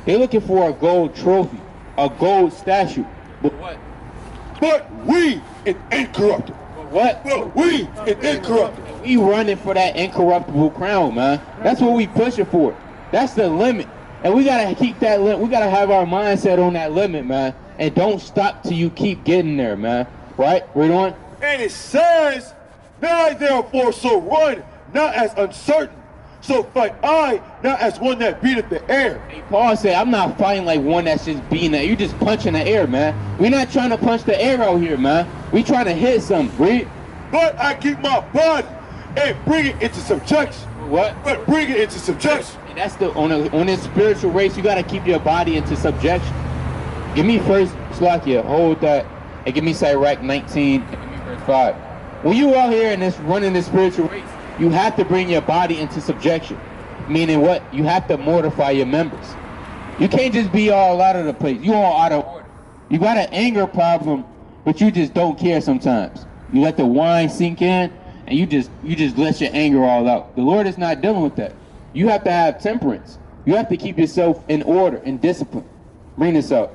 They're looking for a gold trophy, a gold statue. But what? But we incorruptible. What? But we incorruptible. We running for that incorruptible crown, man. That's what we pushing for. That's the limit. And we gotta keep that limit. We gotta have our mindset on that limit, man. And don't stop till you keep getting there, man. Right? Read on. And it says, now therefore so run, not as uncertain. So fight I, not as one that beateth the air. Hey, Paul said, I'm not fighting like one that's just beating the air. You just punching the air, man. We're not trying to punch the air out here, man. We trying to hit something, read. But I keep my body and bring it into subjection. What? But bring it into subjection. And that's the on this spiritual race, you gotta keep your body into subjection. Give me first Slakia, hold that, and give me Sirach 19 and give me verse 5. When you out here and this running this spiritual race, you have to bring your body into subjection. Meaning what? You have to mortify your members. You can't just be all out of the place. You all out of order. You got an anger problem, but you just don't care sometimes. You let the wine sink in, and you just let your anger all out. The Lord is not dealing with that. You have to have temperance. You have to keep yourself in order and discipline. Bring this up.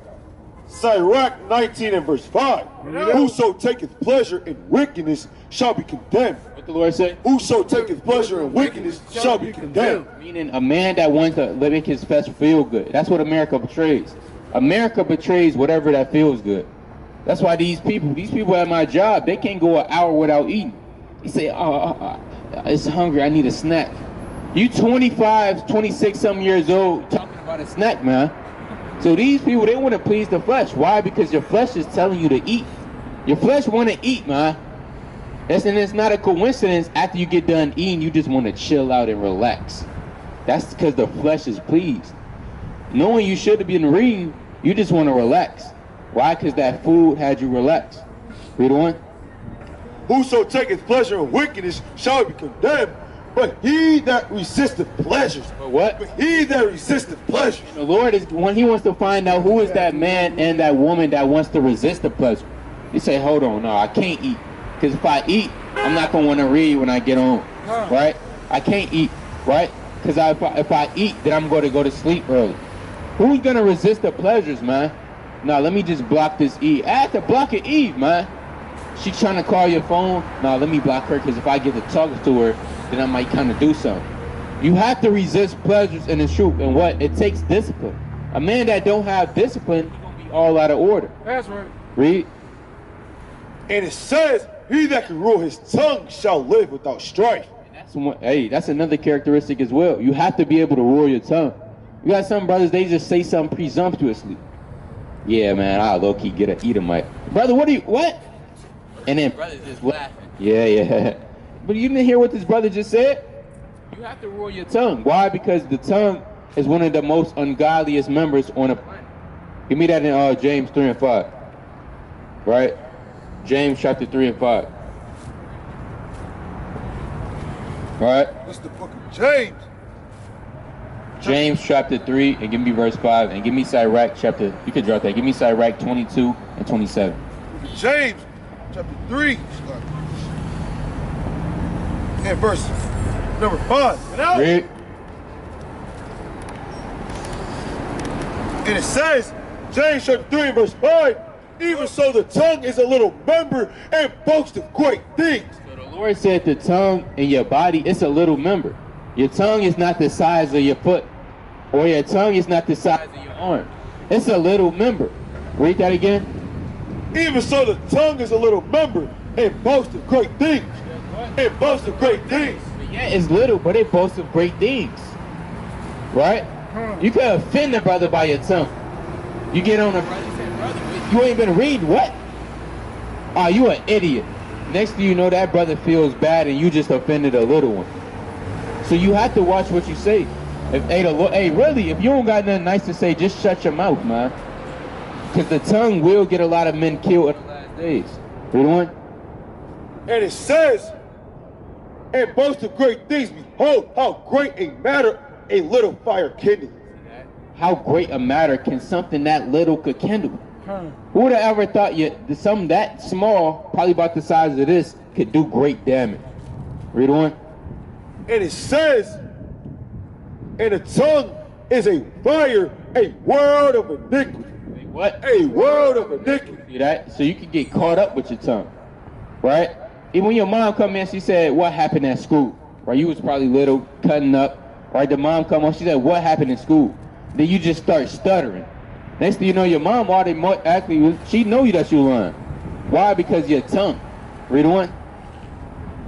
Sirach 19 and verse 5. Whoso taketh pleasure in wickedness shall be condemned. What the Lord say? Whoso taketh pleasure in wickedness shall be condemned. Meaning a man that wants to make his flesh feel good. That's what America betrays. America betrays whatever that feels good. That's why these people at my job, they can't go an hour without eating. They say, it's hungry, I need a snack. You 25, 26 some years old talking about a snack, man. So these people, they want to please the flesh. Why? Because your flesh is telling you to eat. Your flesh want to eat, man. And it's not a coincidence. After you get done eating, you just want to chill out and relax. That's because the flesh is pleased. Knowing you should have been reading, you just want to relax. Why? Because that food had you relax. Read on. Whoso taketh pleasure in wickedness shall be condemned. But he that resisteth pleasures. But what? But he that resisteth pleasures. The Lord is when He wants to find out who is that man and that woman that wants to resist the pleasure. He say, hold on, no, I can't eat. Because if I eat, I'm not going to want to read when I get home. Right? I can't eat. Right? Because if I eat, then I'm going to go to sleep early. Who's going to resist the pleasures, man? No, let me just block this Eve. I have to block it Eve, man. She trying to call your phone. No, let me block her because if I get to talking to her, then I might kind of do something. You have to resist pleasures in the truth. And what? It takes discipline. A man that don't have discipline, he's going to be all out of order. That's right. Read. And it says, he that can rule his tongue shall live without strife. That's another characteristic as well. You have to be able to rule your tongue. You got some brothers, they just say something presumptuously. Yeah, man, I'll low-key get an Edomite. Brother, what? And then brothers just laughing. Yeah. But you didn't hear what this brother just said? You have to rule your tongue. Why? Because the tongue is one of the most ungodliest members on the planet. Give me that in James 3 and 5. Right? James chapter 3 and 5. Right? That's the book of James. James chapter 3 and give me verse 5 and give me Sirach chapter, you can drop that, give me Sirach 22 and 27. James chapter 3 and verse number 5. Read. And it says, James chapter 3 and verse 5, even so the tongue is a little member and boasts of great things. So the Lord said the tongue in your body, it's a little member. Your tongue is not the size of your foot. Or your tongue is not the size of your arm. It's a little member. Read that again. Even so the tongue is a little member and boasts of great things. It boasts of great things. Yeah, it's little, but it boasts of great things. Right? You can offend the brother by your tongue. You get on the brother, you say, brother, you ain't been reading what? Oh, you an idiot. Next thing you know, that brother feels bad and you just offended a little one. So you have to watch what you say. Really, if you don't got nothing nice to say, just shut your mouth, man. Because the tongue will get a lot of men killed in the last days. Read on. And it says, and boast of great things, behold, how great a matter a little fire kindles. How great a matter can something that little could kindle? Who would have ever thought something that small, probably about the size of this, could do great damage? Read on. And it says, and the tongue is a fire, a world of iniquity. What? A world of iniquity. See that? So you can get caught up with your tongue, right? Even when your mom come in, she said, what happened at school? Right? You was probably little, cutting up. Right? The mom come on, she said, what happened in school? Then you just start stuttering. Next thing you know, your mom actually, she know you that you lying. Why? Because your tongue. Read on.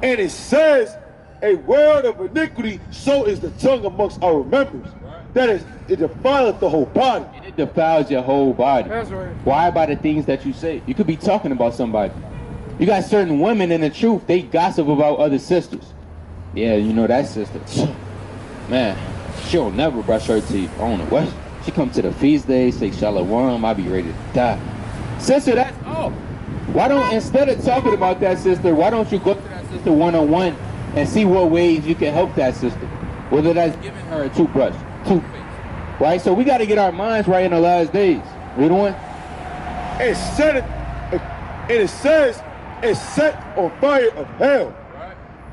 And it says, a world of iniquity, so is the tongue amongst our members. That is, it defileth the whole body. And it defiles your whole body. That's right. Why? By the things that you say. You could be talking about somebody. You got certain women in the truth, they gossip about other sisters. Yeah, you know that sister. Man, she'll never brush her teeth. I don't know what. She come to the feast day, say shalom, I be ready to die. Sister, that's all. Why don't, instead of talking about that sister, why don't you go to that sister one-on-one and see what ways you can help that sister? Whether that's giving her a toothbrush, toothpaste. Right? So we got to get our minds right in the last days. Read on. And it says, it's set on fire of hell.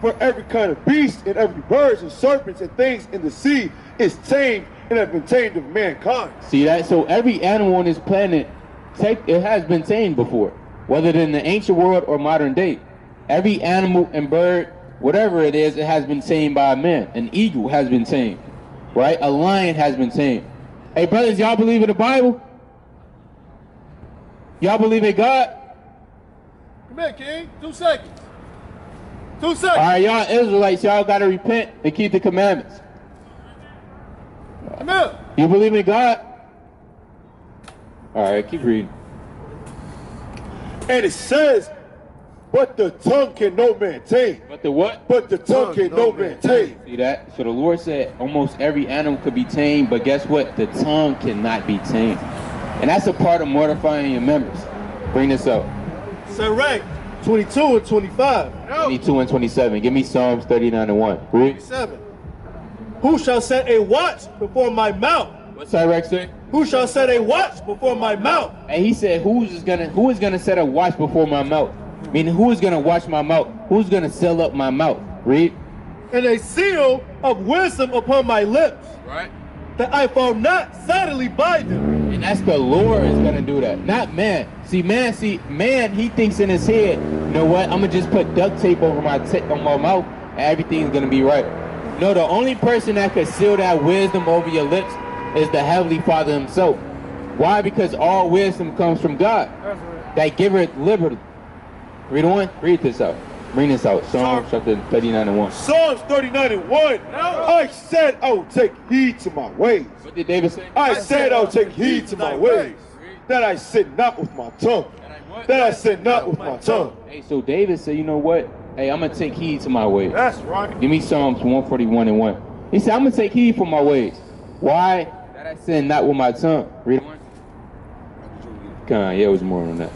For every kind of beast and every birds and serpents and things in the sea is tamed and have been tamed of mankind. See that? So every animal on this planet, it has been tamed before, whether in the ancient world or modern day. Every animal and bird, whatever it is, it has been tamed by a man. An eagle has been tamed, right? A lion has been tamed. Hey, brothers, y'all believe in the Bible? Y'all believe in God? Come here, King. 2 seconds. 2 seconds. All right, y'all Israelites, y'all got to repent and keep the commandments. Come here. You believe in God? All right, keep reading. And it says, but the tongue can no man tame. But the what? But the tongue can no man tame. See that? So the Lord said almost every animal could be tamed, but guess what? The tongue cannot be tamed. And that's a part of mortifying your members. Bring this up. Sirach 22 and 25. 22 and 27. Give me Psalms 39 and 1. Read. 27. Who shall set a watch before my mouth? What's Sirach say? Who shall set a watch before my mouth? And he said, who is gonna set a watch before my mouth? Meaning, who is gonna watch my mouth? Who's gonna seal up my mouth? Read. And a seal of wisdom upon my lips, Right. that I fall not suddenly by them. And that's the Lord is gonna do that, not man. Man, he thinks in his head, you know what? I'm gonna just put duct tape over my mouth, and everything's gonna be right. No, the only person that could seal that wisdom over your lips is the Heavenly Father himself. Why? Because all wisdom comes from God. That's right. That giveth liberty. Read on. Read this out. Bring this out. Psalms chapter 39 and 1. Psalms 39 and 1. I said I will take heed to my ways. What did David say? I said I will take heed to my ways. That I sin not with my tongue. That I sin not with my tongue. Hey, so David said, you know what? Hey, I'm going to take heed to my ways. That's right. Give me Psalms 141 and 1. He said, I'm going to take heed for my ways. Why? That I sin not with my tongue. Read on. Come on, yeah, it was more than that.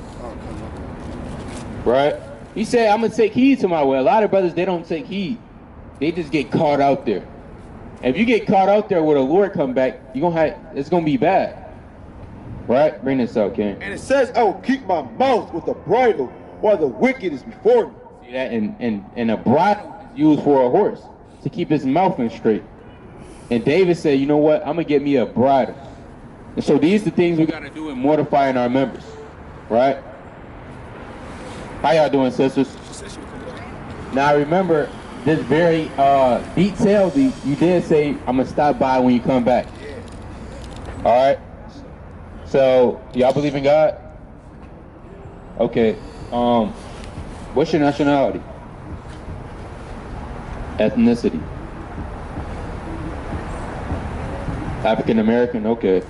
Right? He said, I'm going to take heed to my way. A lot of brothers, they don't take heed. They just get caught out there. And if you get caught out there where the Lord come back, it's going to be bad. Right? Bring this out, King. And it says I will keep my mouth with a bridle while the wicked is before me. See that? And a bridle is used for a horse to keep his mouth in straight. And David said, you know what? I'm going to get me a bridle. And so these are the things we got to do in mortifying our members. Right? How y'all doing, sisters? Now remember, this very detailed, you did say, I'm going to stop by when you come back. All right? So, y'all believe in God? Okay. What's your nationality? Ethnicity? African American? Okay.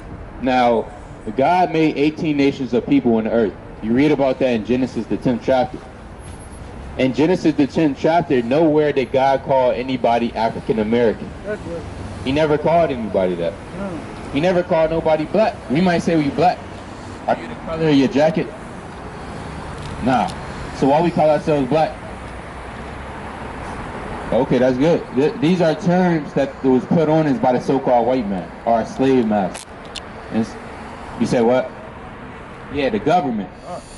Now, God made 18 nations of people on the earth. You read about that in Genesis, the 10th chapter. In Genesis, the 10th chapter, nowhere did God call anybody African American. That's right. He never called anybody that. No. He never called nobody black. We might say we black. Are you the color of your jacket? Nah. So why we call ourselves black? Okay, that's good. These are terms that was put on us by the so-called white man, or a slave master. You say what? Yeah, the government.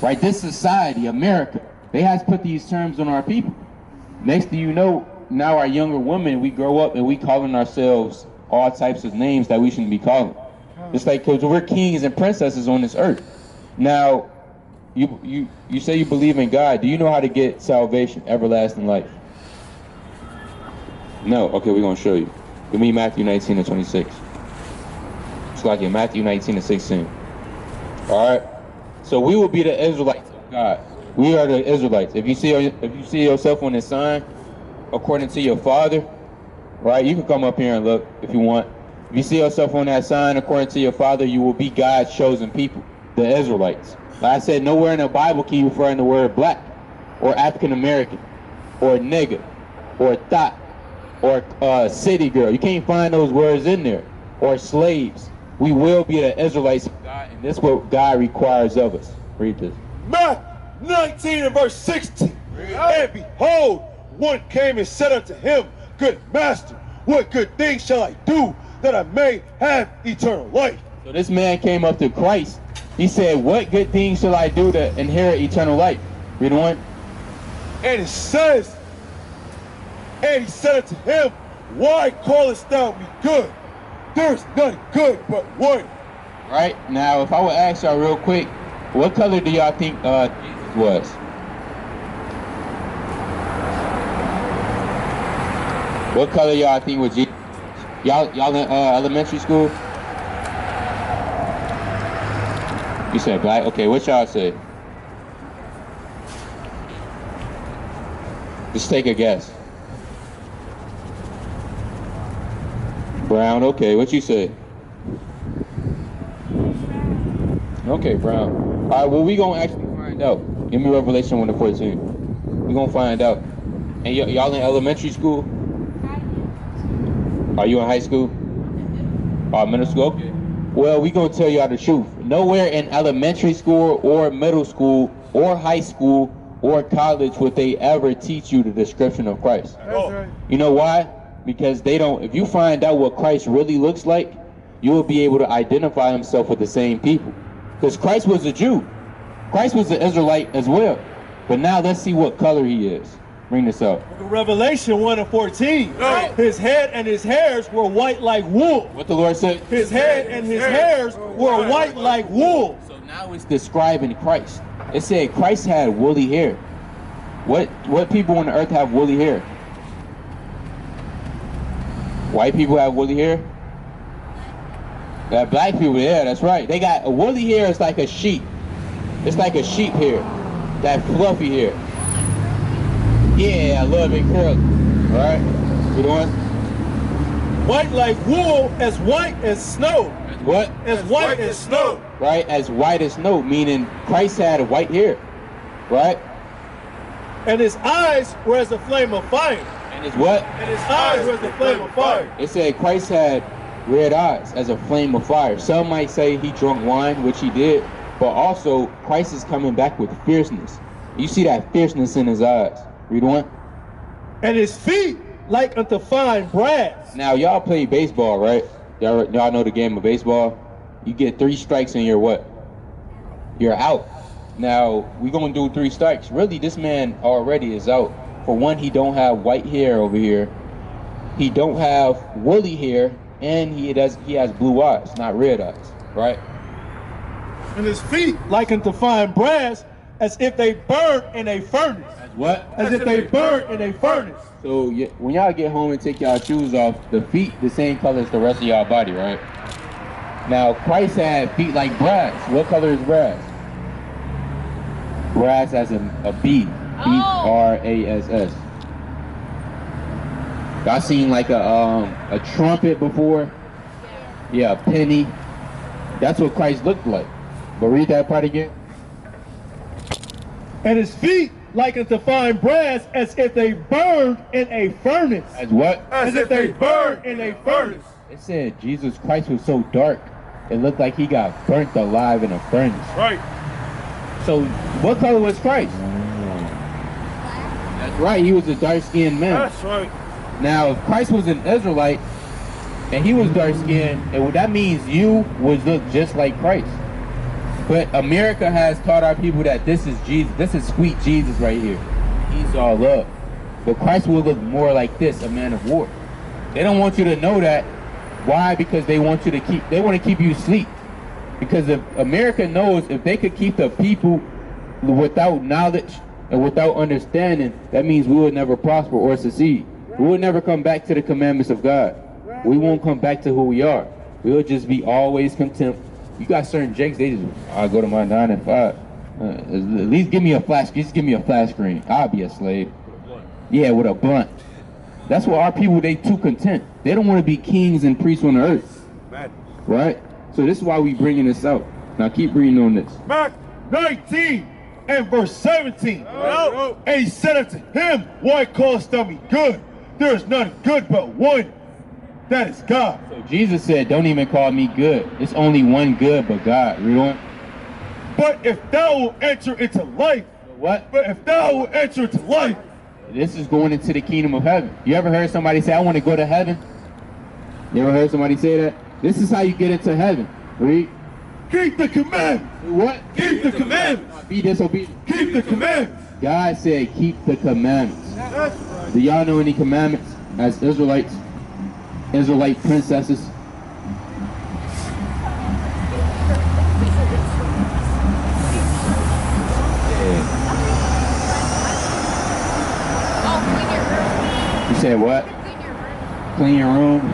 Right? This society, America, they has put these terms on our people. Next thing you know, now our younger women, we grow up and we calling ourselves all types of names that we shouldn't be calling. It's like, because we're kings and princesses on this earth. Now, you say you believe in God. Do you know how to get salvation, everlasting life? No. Okay, we're going to show you. Give me Matthew 19 and 26. It's like in Matthew 19 and 16. All right? So we will be the Israelites of God. We are the Israelites. If you see yourself on this sign, according to your father, right? You can come up here and look if you want. If you see yourself on that sign, according to your father, you will be God's chosen people, the Israelites. Like I said, nowhere in the Bible can you find the word black, or African American, or nigger, or thot, or city girl. You can't find those words in there. Or slaves. We will be the Israelites of God, and this is what God requires of us. Read this. Matthew 19 and verse 16. And behold, one came and said unto him, Good master, what good things shall I do that I may have eternal life? So this man came up to Christ. He said, what good things shall I do to inherit eternal life? Read on. And it says, and he said unto him, Why callest thou me good? There is none good but one. Right, now if I would ask y'all real quick, what color do y'all think Jesus was? What color y'all think was Jesus? Y'all in elementary school? You said black? Okay, what y'all say? Just take a guess. Brown, okay, what you say? Okay, brown. All right, well, we gonna actually find out. Give me Revelation 1:14. We gonna find out. And y'all in elementary school? Are you in high school? Middle school? Okay. Well, we gonna tell y'all the truth. Nowhere in elementary school or middle school or high school or college would they ever teach you the description of Christ. Oh. You know why? Because they don't. If you find out what Christ really looks like, you will be able to identify himself with the same people. Because Christ was a Jew. Christ was an Israelite as well. But now let's see what color he is. Bring this up. Revelation 1 and 14. Oh. His head and his hairs were white like wool. What the Lord said? His head and his hairs were white like wool. So now it's describing Christ. It said Christ had woolly hair. What people on the earth have woolly hair? White people have woolly hair? Black people, yeah, that's right. They got a woolly hair. It's like a sheep. It's like a sheep hair. That fluffy hair. Yeah, I love it curly. All right, good one. White like wool, as white as snow. As what? As white as snow. Right, as white as snow, meaning Christ had white hair. Right? And his eyes were as a flame of fire. And his what? And his eyes were as a flame of fire. It said Christ had red eyes as a flame of fire. Some might say he drank wine, which he did, but also Christ is coming back with fierceness. You see that fierceness in his eyes. Read on. And his feet like unto fine brass. Now y'all play baseball, right? Y'all know the game of baseball. You get 3 strikes and you're what? You're out. Now we gonna do 3 strikes. Really, this man already is out. For one, he don't have white hair over here. He don't have woolly hair, and he has blue eyes, not red eyes, right? And his feet like unto fine brass, as if they burned in a furnace. As what? As if they burned in a furnace. So when y'all get home and take y'all shoes off, the feet the same color as the rest of y'all body, right? Now Christ had feet like brass. What color is brass? Brass as a B. B-R-A-S-S. Y'all seen like a trumpet before? Yeah, a penny. That's what Christ looked like. But read that part again. And his feet like unto fine brass, as if they burned in a furnace. As what? As if they burned in a furnace. It said Jesus Christ was so dark, it looked like he got burnt alive in a furnace. Right. So what color was Christ? That's right, he was a dark-skinned man. That's right. Now, if Christ was an Israelite, and he was dark-skinned, that means you would look just like Christ. But America has taught our people that this is Jesus. This is sweet Jesus right here. He's all love. But Christ will look more like this, a man of war. They don't want you to know that Why? Because they want you to they want to keep you asleep. Because if America knows if they could keep the people without knowledge and without understanding, that means we would never prosper or succeed. We would never come back to the commandments of God. We won't come back to who we are. We'll just be always content. You got certain jakes, they just, I'll go to my 9 and 5. At least give me a flash, just give me a flash screen. I'll be a slave. Yeah, with a blunt. That's what our people, they too content. They don't want to be kings and priests on the earth. Right? So this is why we bringing this out. Now keep reading on this. Mark 19 and verse 17. And he said unto him, why callest thou me good? There is none good but one, that is God. So Jesus said, don't even call me good. It's only one good but God. Read on. But if thou wilt enter into life. What? But if thou wilt enter into life. This is going into the kingdom of heaven. You ever heard somebody say, I want to go to heaven? You ever heard somebody say that? This is how you get into heaven. Read. Keep the commandments. What? Keep the commandments. Be disobedient. Keep the commandments. God said, keep the commandments. Do y'all know any commandments as Israelites? Israelite princesses? You said what? Clean your room.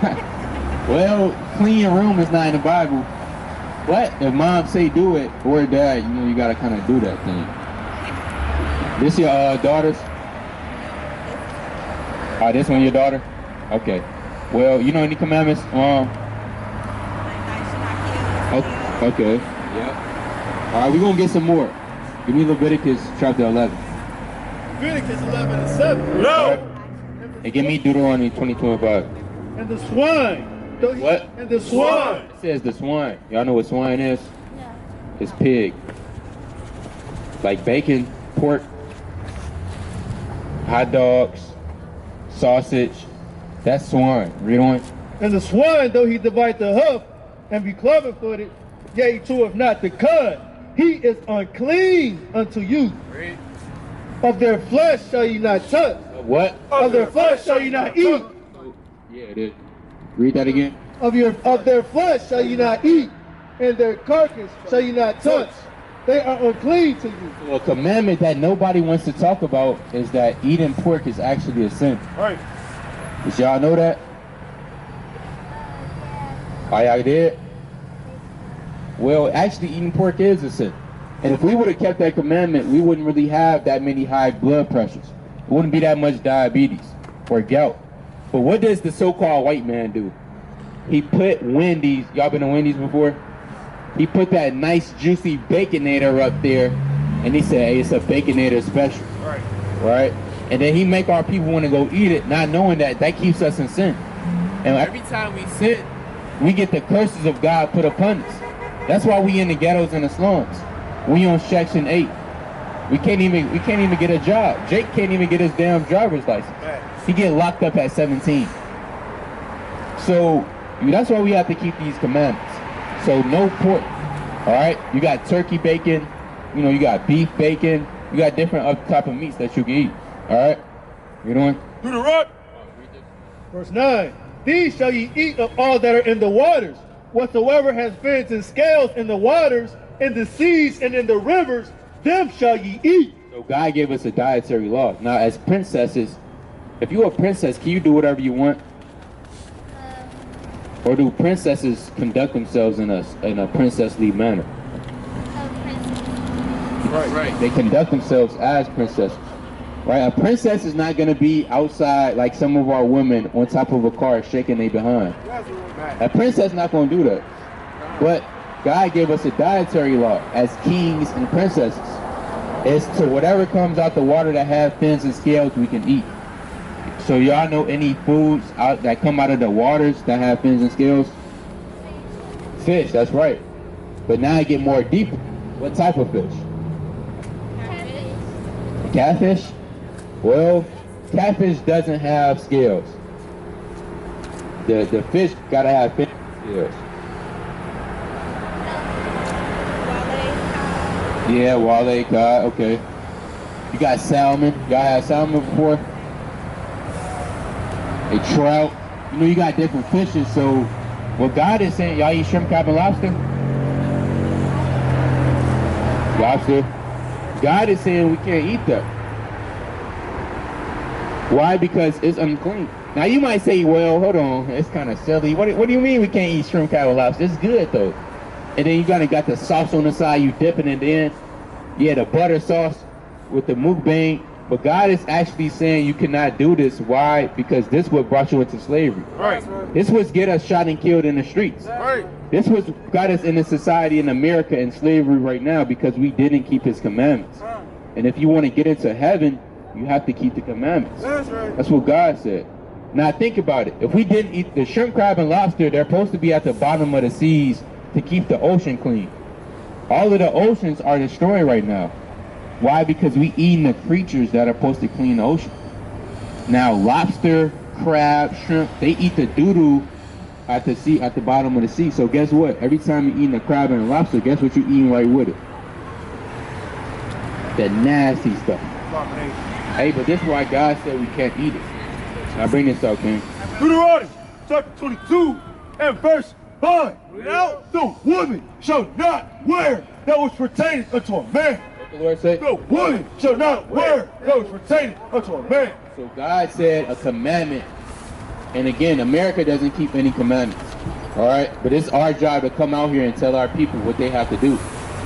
Well, clean your room is not in the Bible. But if mom say do it, or dad, you know, you gotta kind of do that thing. This your daughters? This one your daughter? Okay. Well, you know any commandments? Okay. Yeah. All right, we're gonna get some more. Give me Leviticus chapter 11. Leviticus 11 and 7. No. And give me Deuteronomy 22:5. And the swine. What? And the swine. It says the swine. Y'all know what swine is? Yeah. It's pig. Like bacon, pork, hot dogs, sausage. That's swine. Read on. And the swine, though he divide the hoof and be cloven-footed, yet he cheweth not the cud. He is unclean unto you. Read. Of their flesh shall ye not touch. What? Of their flesh shall ye not eat. Yeah, it is. Read that again. Of their flesh shall ye not eat, and their carcass shall ye not touch. They are unclean to you. So a commandment that nobody wants to talk about is that eating pork is actually a sin. Right. Did y'all know that? Oh, y'all did? Well, actually eating pork is a sin. And if we would have kept that commandment, we wouldn't really have that many high blood pressures. It wouldn't be that much diabetes or gout. But what does the so-called white man do? He put Wendy's, y'all been to Wendy's before? He put that nice juicy Baconator up there, and he said, hey, it's a Baconator special. Right. Right? And then he make our people want to go eat it, not knowing that that keeps us in sin. And every time we sin, we get the curses of God put upon us. That's why we in the ghettos and the slums. We on Section 8. We can't even get a job. Jake can't even get his damn driver's license. He get locked up at 17. So that's why we have to keep these commandments. So no pork. All right, you got turkey bacon. You know, you got beef bacon. You got different other type of meats that you can eat. All right, you doing? Do the rock. Verse 9. These shall ye eat of all that are in the waters. Whatsoever has fins and scales in the waters, in the seas, and in the rivers, them shall ye eat. So God gave us a dietary law. Now, as princesses, if you're a princess, can you do whatever you want? Or do princesses conduct themselves in a princessly manner? Right. They conduct themselves as princesses. Right? A princess is not going to be outside like some of our women on top of a car shaking their behind. A princess not going to do that. But God gave us a dietary law as kings and princesses. It's to whatever comes out the water that have fins and scales we can eat. So y'all know any foods that come out of the waters that have fins and scales? Fish, that's right. But now I get more deep. What type of fish? Catfish? Well, catfish doesn't have scales. The fish gotta have fins and scales. Yeah, wale, cod, okay. You got salmon. Y'all had salmon before? A trout. You know, you got different fishes, so Well, God is saying, y'all eat shrimp, crab, and lobster? Lobster. God is saying we can't eat that. Why? Because it's unclean. Now you might say, well, hold on, it's kind of silly. What do you mean we can't eat shrimp, crab, and lobster? It's good though. And then you got the sauce on the side, you dipping it in. Yeah, the butter sauce with the mukbang. But God is actually saying you cannot do this. Why? Because this what brought you into slavery. Right. This was get us shot and killed in the streets. Right. This was got us in a society in America in slavery right now because we didn't keep his commandments. And if you want to get into heaven, you have to keep the commandments. That's right. That's what God said. Now think about it. If we didn't eat the shrimp, crab, and lobster, they're supposed to be at the bottom of the seas to keep the ocean clean. All of the oceans are destroyed right now. Why? Because we eating the creatures that are supposed to clean the ocean. Now lobster, crab, shrimp, they eat the doo-doo at the sea, at the bottom of the sea. So guess what? Every time you're eating a crab and a lobster, guess what you're eating right with it? The nasty stuff. Hey, but this is why God said we can't eat it. Now bring this out, King. Deuteronomy chapter 22 and verse 5. Now the woman shall not wear that which pertains unto a man. What the Lord said? The woman shall not wear that which pertains unto a man. So God said a commandment. And again, America doesn't keep any commandments. All right? But it's our job to come out here and tell our people what they have to do.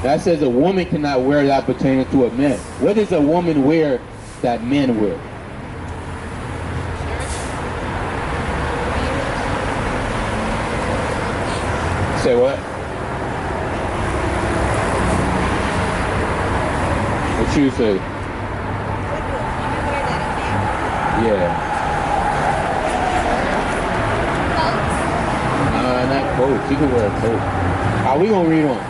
That says a woman cannot wear that pertaining to a man. What does a woman wear that men wear? Say what? What you say? Yeah. Not coat. She can wear a coat. How we gonna read on?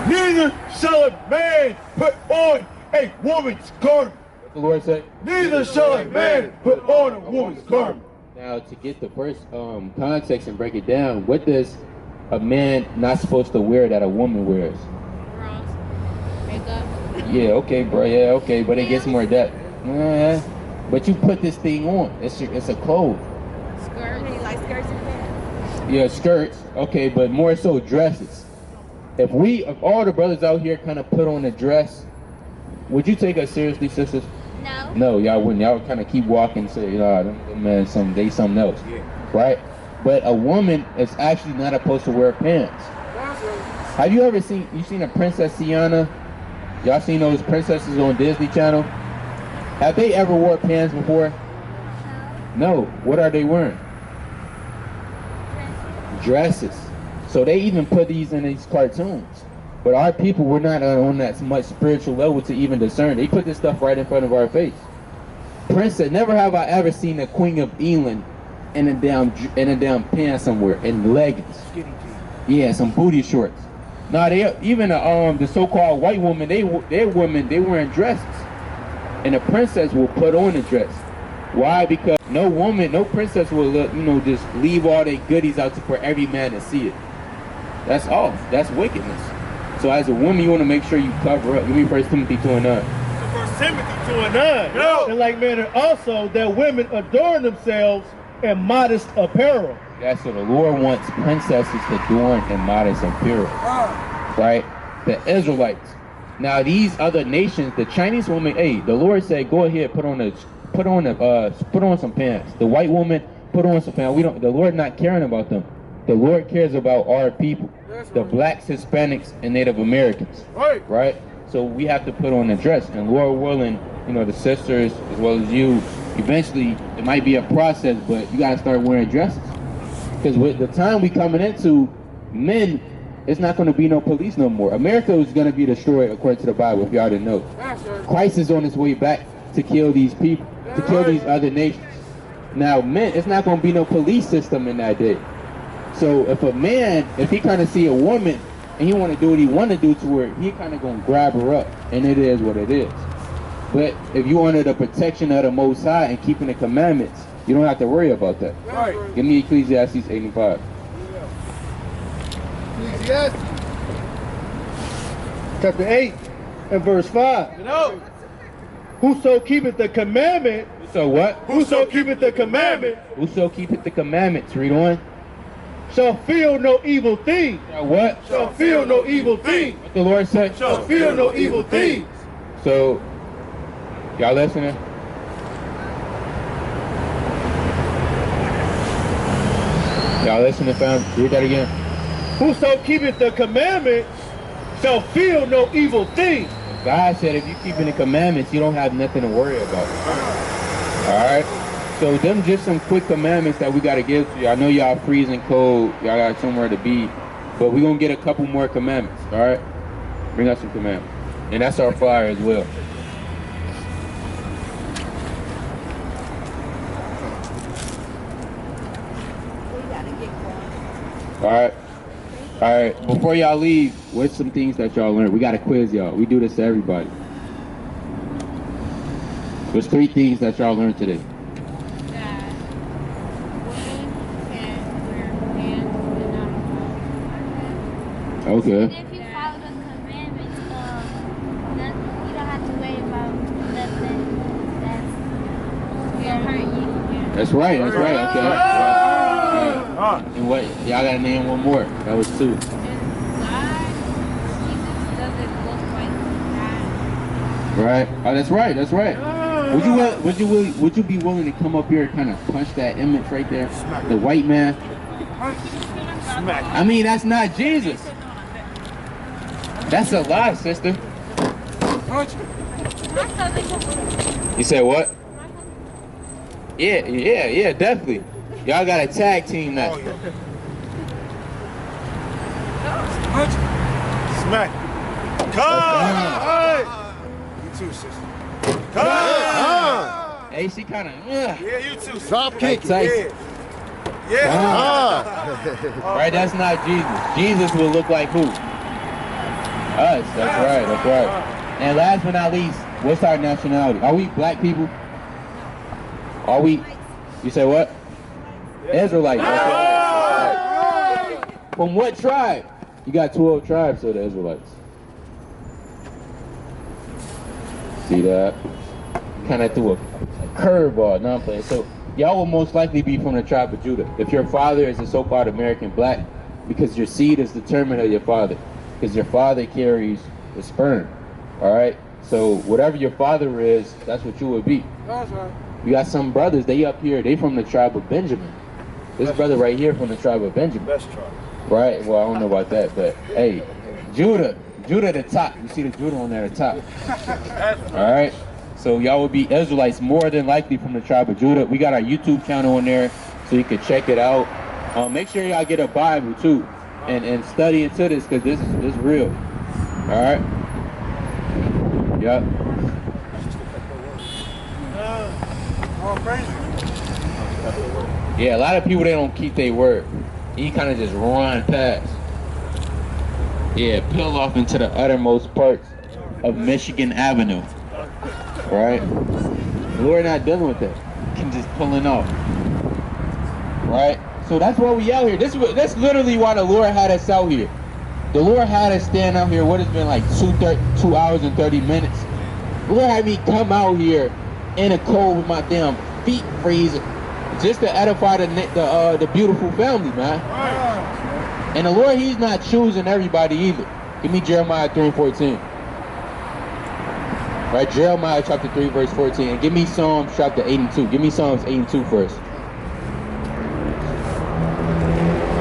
Neither shall a man put on a woman's garment. What the Lord say? Neither shall a man put on a woman's garment. Now, to get the first context and break it down, what does a man not supposed to wear that a woman wears? Bras, makeup. Yeah, okay, bro. Yeah, okay, but it gets more depth. But you put this thing on. It's a clothes. Skirts. Like skirts and pants. Yeah, skirts. Okay, but more so dresses. If all the brothers out here kind of put on a dress, would you take us seriously, sisters? No. No, y'all wouldn't. Y'all kind of keep walking and say, them man, they something else. Yeah. Right? But a woman is actually not supposed to wear pants. Have you ever seen a Princess Tiana? Y'all seen those princesses on Disney Channel? Have they ever wore pants before? No. What are they wearing? Dresses. So they even put these in these cartoons. But our people, we're not on that much spiritual level to even discern. They put this stuff right in front of our face. Princess, never have I ever seen a Queen of England in a damn pants somewhere, in leggings. Yeah, some booty shorts. Now even the so-called white woman, they're wearing dresses, and a princess will put on a dress. Why? Because no princess will just leave all their goodies out for every man to see it. That's off. That's wickedness. So as a woman, you want to make sure you cover up. Give me 1 Timothy 2:9. 1 Timothy 2:9. No. In like manner also that women adorn themselves in modest apparel. That's what the Lord wants princesses to adorn in modest apparel. Right? The Israelites. Now these other nations, the Chinese woman, hey, the Lord said, go ahead, put on some pants. The white woman, put on some pants. The Lord not caring about them. The Lord cares about our people, the blacks, Hispanics, and Native Americans. Right? So we have to put on a dress, and Lord willing, the sisters as well as you, eventually it might be a process, but you got to start wearing dresses. Because with the time we coming into, men, it's not going to be no police no more. America is going to be destroyed according to the Bible, if y'all didn't know. Christ is on his way back to kill these people, to kill these other nations. Now, men, it's not going to be no police system in that day. So if a man, if he kind of see a woman and he want to do what he want to do to her, he kind of going to grab her up, and it is what it is. But if you under the protection of the Most High and keeping the commandments, you don't have to worry about that. Right. Give me Ecclesiastes 8 and 5. Ecclesiastes chapter 8 and verse 5. Whoso keepeth the commandment So what? Whoso keepeth the commandment Whoso keepeth the commandments. Read on. shall feel no evil thing. Shall what? Shall feel no evil thing. What the Lord said? Shall feel no evil thing. So, y'all listening? Y'all listening, fam? Read that again. Whoso keepeth the commandments shall feel no evil thing. God said if you keeping the commandments, you don't have nothing to worry about. Alright? So them just some quick commandments that we got to give to you. I know y'all freezing cold. Y'all got somewhere to be. But we're going to get a couple more commandments. Alright? Bring us some commandments. And that's our fire as well. Alright. Alright. Before y'all leave, what's some things that y'all learned? We got to quiz y'all. We do this to everybody. There's 3 things that y'all learned today. That women can wear pants and not Okay. And if you follow the commandments, you don't have to worry about nothing that's gonna hurt you. That's right. That's right. Okay. And what? Y'all got to name one more. That was 2. God, Jesus doesn't look like that. Right. Oh, that's right. That's right. Would you be willing to come up here and kind of punch that image right there? The white man? I mean, that's not Jesus. That's a lie, sister. You said what? Yeah, definitely. Y'all got a tag team now. Smack. Come! You too, sister. Come! Hey, she kind of, Yeah, you too. Drop like kick. Tyson. Yeah. Right, that's not Jesus. Jesus will look like who? Us, that's right, that's right. And last but not least, what's our nationality? Are we black people? Are we? You say what? Israelites. Okay. From what tribe? You got 12 tribes, so the Israelites. See that? Kind of threw a curveball, no I'm playing. So y'all will most likely be from the tribe of Judah. If your father is a so-called American black, because your seed is determined of your father. Because your father carries the sperm. Alright? So whatever your father is, that's what you would be. That's right. You got some brothers, they up here, they from the tribe of Benjamin. This brother right here from the tribe of Benjamin. Best tribe. Right? Well, I don't know about that, but hey, Judah the top. You see the Judah on there at the top. Alright? So y'all would be Israelites more than likely from the tribe of Judah. We got our YouTube channel on there, so you can check it out. Make sure y'all get a Bible too, and study into this, because this is real. Alright? Yep. Yeah, a lot of people, they don't keep their word. You kind of just run past. Yeah, peel off into the uttermost parts of Michigan Avenue. Right? We're not dealing with that. You can just pulling off. Right? So that's why we out here. That's literally why the Lord had us out here. The Lord had us stand out here, what has been like 2 hours and 30 minutes. The Lord had me come out here in the cold with my damn feet freezing, just to edify the beautiful family, man. And the Lord, He's not choosing everybody either. Give me Jeremiah 3:14. Right, Jeremiah chapter 3, verse 14. And give me Psalms chapter 82. Give me Psalms 82 first.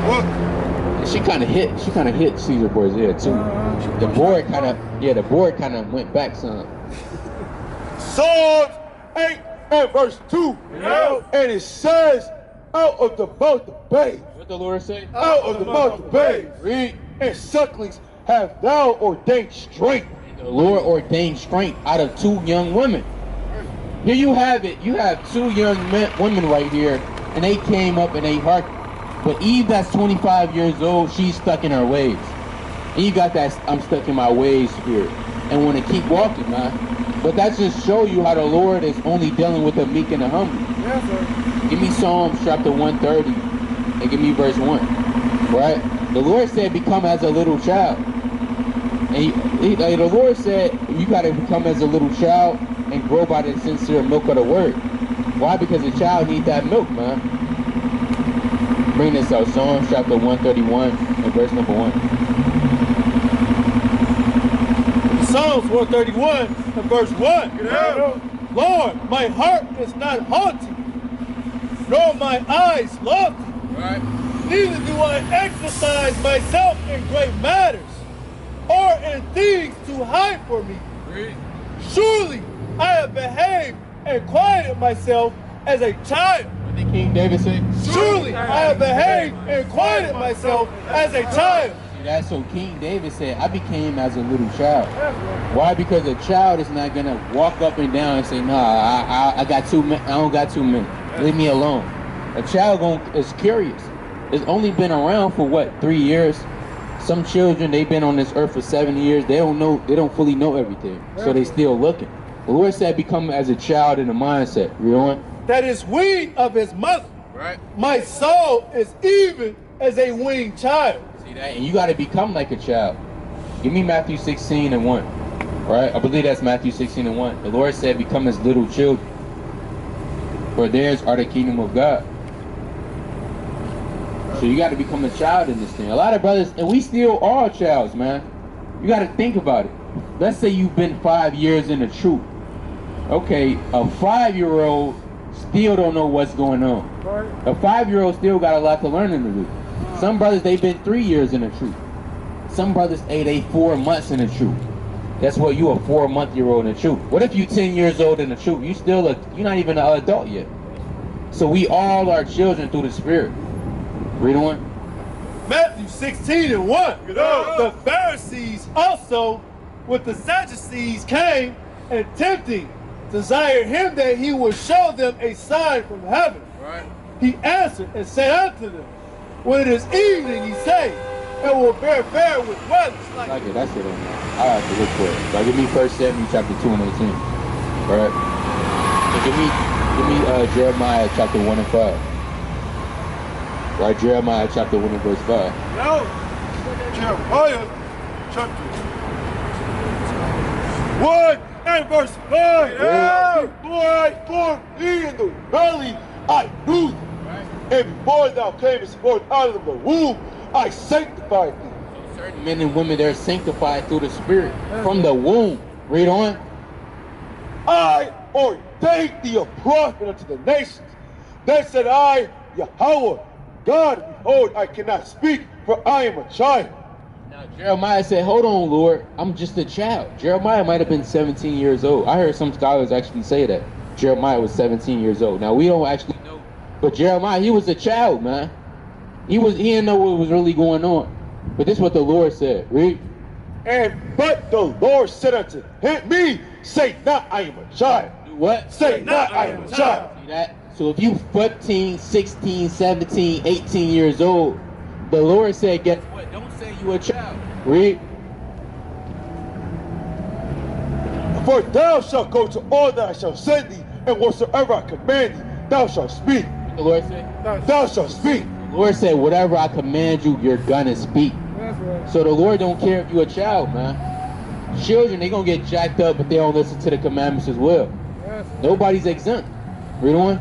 What? She kind of hit Caesar for his ear too. The board kind of went back some. Psalms 8 and verse 2. Yeah. And it says, out of the mouth of babes. What the Lord say? Out of the mouth of babes. Read. And sucklings have thou ordained strength. The Lord ordained strength out of 2 young women. Here you have it. You have 2 young women right here, and they came up and they hearkened. But Eve, that's 25 years old, she's stuck in her ways. And you got that I'm stuck in my ways spirit and want to keep walking, man. But that just show you how the Lord is only dealing with the meek and the humble. Yes, sir. Give me Psalms chapter 130 and give me verse 1. Right? The Lord said, become as a little child. The Lord said you got to become as a little child and grow by the sincere milk of the word. Why? Because a child needs that milk, man. Bring this out, Psalms chapter 131 and verse number 1. Psalms 131 and verse 1. Lord, my heart is not haughty, nor my eyes lofty. Right. Neither do I exercise myself in great matters, or in things too high for me. Read. Surely I have behaved and quieted myself as a child. What did King David say? Surely I have behaved and quieted myself as a child. See, that's so King David said, I became as a little child. Why? Because a child is not gonna walk up and down and say, nah, I got 2 minutes. I don't got 2 minutes. Leave me alone. A child is curious. It's only been around for what, 3 years? Some children, they've been on this earth for 7 years. They don't fully know everything. So they still looking. The Lord said become as a child in the mindset. You know? That is weaned of his mother. Right. My soul is even as a weaned child. See that? And you got to become like a child. Give me Matthew 16 and 1. Right? I believe that's Matthew 16 and 1. The Lord said become as little children. For theirs are the kingdom of God. So you got to become a child in this thing. A lot of brothers, and we still are childs, man. You got to think about it. Let's say you've been 5 years in the truth. Okay, a 5-year-old still don't know what's going on. A 5-year-old still got a lot to learn in the truth. Some brothers, they've been 3 years in the truth. Some brothers, hey, they 4 months in the truth. That's what you a 4-month-year-old in the truth. What if you 10 years old in the truth? You're not even an adult yet. So we all are children through the Spirit. Read on. Matthew 16 and 1. The Pharisees also with the Sadducees came and tempting, desired him that he would show them a sign from heaven. Right. He answered and said unto them, when it is evening, ye say, and will bear fair with weather. Like it, that's it. I have to look for it. So give me 1 Samuel chapter 2 and 18. All right. So give me Jeremiah chapter 1 and 5. Right, Jeremiah chapter 1 and verse 5. Jeremiah chapter 1 and verse 5. Before I formed thee in the belly, I knew thee. And before thou camest forth out of the womb, I sanctified thee. Certain men and women, they're sanctified through the Spirit from the womb. Read on. I ordained thee a prophet unto the nations. Then said I, Yahweh, God, behold, I cannot speak, for I am a child. Now Jeremiah said, hold on, Lord, I'm just a child. Jeremiah might have been 17 years old. I heard some scholars actually say that Jeremiah was 17 years old. Now we don't actually know, but Jeremiah, he was a child, man. He didn't know what was really going on. But this is what the Lord said. Read. But the Lord said unto me, say not I am a child. Do what? Say not I am a child. See that? So if you 15, 16, 17, 18 years old, the Lord said, guess what? Don't say you a child. Read. For thou shalt go to all that I shall send thee, and whatsoever I command thee, thou shalt speak. The Lord said? Thou shalt speak. The Lord said, whatever I command you, you're gonna speak. So the Lord don't care if you're a child, man. Children, they gonna get jacked up, but they don't listen to the commandments as well. Nobody's exempt. Read on.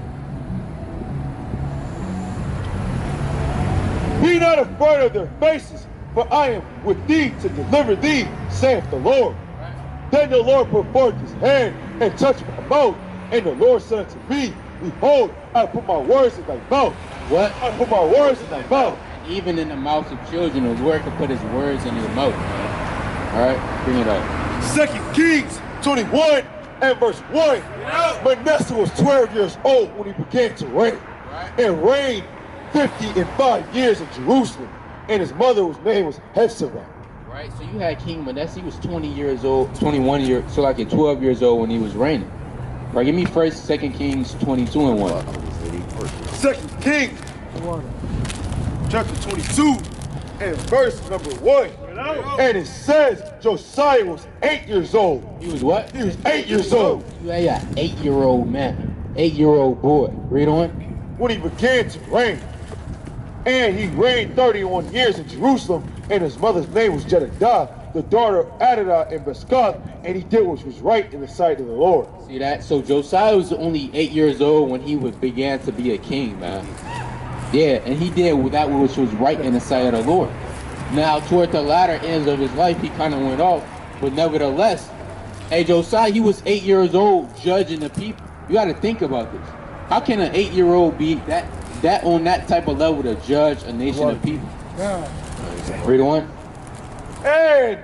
Be not afraid of their faces, for I am with thee to deliver thee, saith the Lord. Then the Lord put forth his hand and touched my mouth, and the Lord said unto me, behold, I put my words in thy mouth. What? I put my words in thy mouth. Even in the mouths of children, the Lord can put his words in your mouth. All right, bring it up. 2 Kings 21 and verse 1. Manasseh was 12 years old when he began to reign, and reigned 55 years in Jerusalem, and his mother's name was Hephzibah. Right, so you had King Manasseh. He was 20 years old, 21 years, so like at 12 years old when he was reigning. Right, give me 2 Kings 22 and 1. 2 Kings chapter 22 and verse number 1. And it says Josiah was 8 years old. He was what? He was 8 years old. Yeah, 8-year-old man, 8-year-old boy. Read on. When he began to reign. And he reigned 31 years in Jerusalem, and his mother's name was Jedediah, the daughter of Adonai in Bethshazzar, and he did what was right in the sight of the Lord. See that? So Josiah was only 8 years old when he began to be a king, man. Yeah, and he did that which was right in the sight of the Lord. Now, toward the latter ends of his life, he kind of went off, but nevertheless, hey, Josiah, he was 8 years old judging the people. You got to think about this. How can an 8-year-old be that on that type of level to judge a nation of people? Read on. And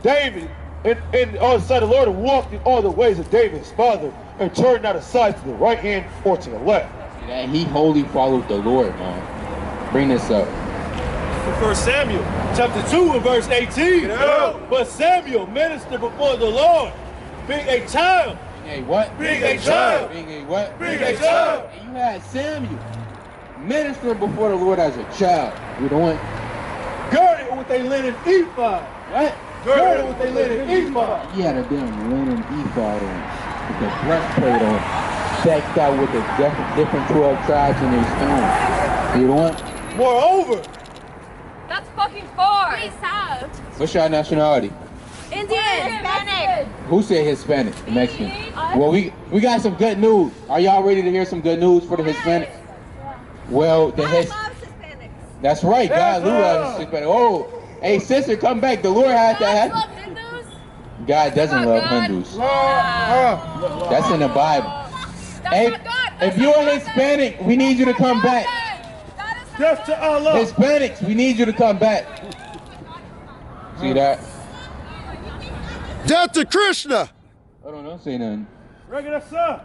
David, and on the side of the Lord, and walked in all the ways of David his father, and turned not aside to the right hand or to the left. And he wholly followed the Lord, man. Bring this up. 1 Samuel chapter 2 and verse 18. But Samuel ministered before the Lord, being a child. Being a what? Being a child. Being a what? Being a child. And you had Samuel ministering before the Lord as a child. You doing? Girded with a linen ephod. What? Girded with a linen ephod. He had a damn linen ephod on, with the breastplate on, decked out with the different 12 tribes in their stones. You doing? Moreover, That's fucking far. What's your nationality? Indian. Hispanic. Who said Hispanic? Mexican. Well, we got some good news. Are y'all ready to hear some good news for the Hispanics? Well, Hispanics. that's right. God loves Hispanic. Oh, hey sister, come back. The Lord had to have. Hindus? God doesn't love Hindus. That's in the Bible. Hey, if you're Hispanic, we need you to come back. death to Allah. Hispanics, we need you to come back. See that? Death to Krishna. Hold on, don't say nothing. Regular sir.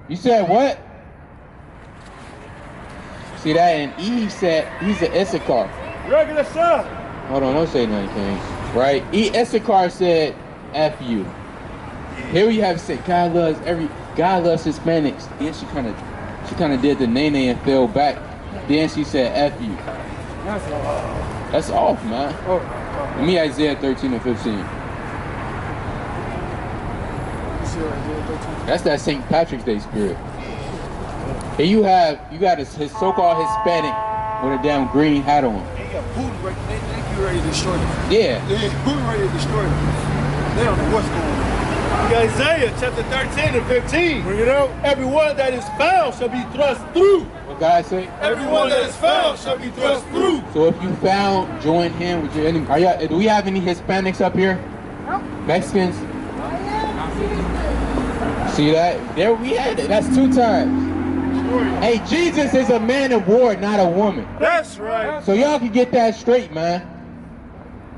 You said what? See that? And Eve said he's an Issachar. Regular sir. Hold on, don't say nothing, King. Right? Issachar said, F you. Here we have said God loves Hispanics. Then she kind of did the nay and fell back. Then she said, F you. That's off, man. Let me Isaiah 13 and 15. That's that St. Patrick's Day spirit. And you got his so-called Hispanic with a damn green hat on. They got Putin ready. They be ready to destroy them. Yeah. They Putin ready to destroy them. They don't know what's going on. Isaiah chapter 13 and 15. Bring it out. Everyone that is found shall be thrust through. What God say? Everyone that is found shall be thrust through. So if you found, join him with your enemy. Do we have any Hispanics up here? No. Mexicans? See that? There we had it. That's 2 times. Hey, Jesus is a man of war, not a woman. That's right. So y'all can get that straight, man.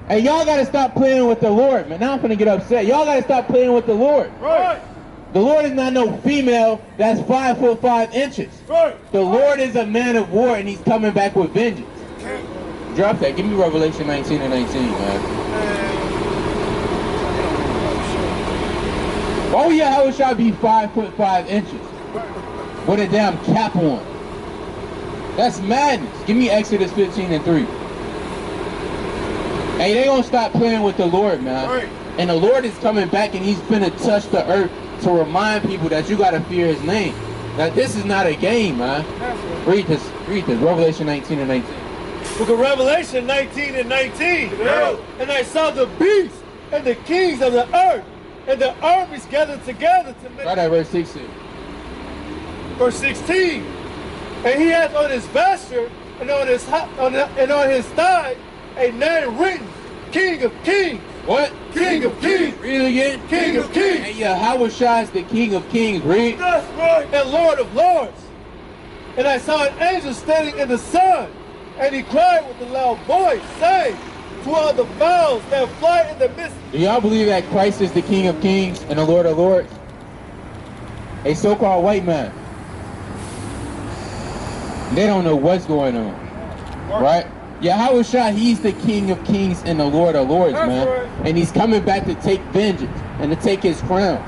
Hey, y'all gotta stop playing with the Lord, man. Now I'm finna get upset. Y'all gotta stop playing with the Lord. Right. The Lord is not no female that's 5 foot 5 inches. Right. The Lord is a man of war, and he's coming back with vengeance. Drop that. Give me Revelation 19 and 19, man. Oh yeah, how would y'all be 5 foot 5 inches with a damn cap on? That's madness. Give me Exodus 15 and 3. Hey, they gonna stop playing with the Lord, man. Right. And the Lord is coming back, and he's finna touch the earth to remind people that you gotta fear his name. That this is not a game, man. Read this. Revelation 19 and 19. Book of Revelation 19 and 19. Yeah. And I saw the beasts and the kings of the earth and the armies gathered together to make. Right at verse 16. Verse 16. And he hath on his vesture and on his thigh a name written, King of Kings. What? King of Kings. Read it again. King of Kings. Hey, Yahweh is the King of Kings. Read. That's right. And Lord of Lords. And I saw an angel standing in the sun, and he cried with a loud voice, saying, to all the fowls that fly in the midst. Do y'all believe that Christ is the King of Kings and the Lord of Lords? A so-called white man. They don't know what's going on. Right? Yahweh, he's the King of Kings and the Lord of Lords, man. Right. And he's coming back to take vengeance and to take his crown.